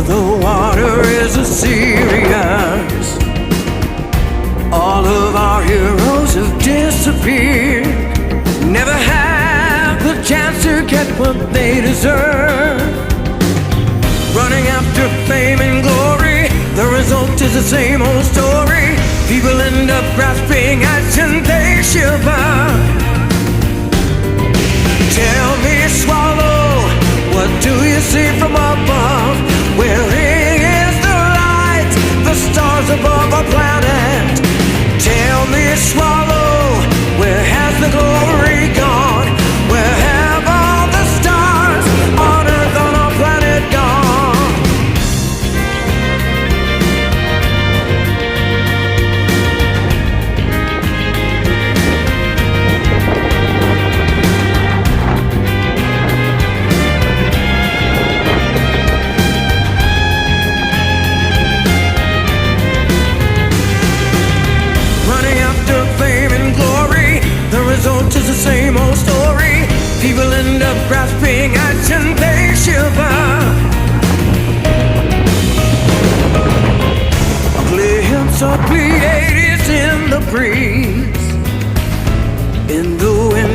the water is serious. All of our heroes have disappeared. Never had the chance to get what they deserve. Running after fame and glory, the result is the same old story. People end up grasping at and they shiver. Tell me, swallow, what do you see from above? Wherein is the light, the stars above our planet? Tell me, swallow, where has the glory gone? Where have all the stars on earth on our planet gone? Running after fame and glory, the result is the same old story. People end up grasping at and they shiver. A glimpse of Pleiades in the breeze.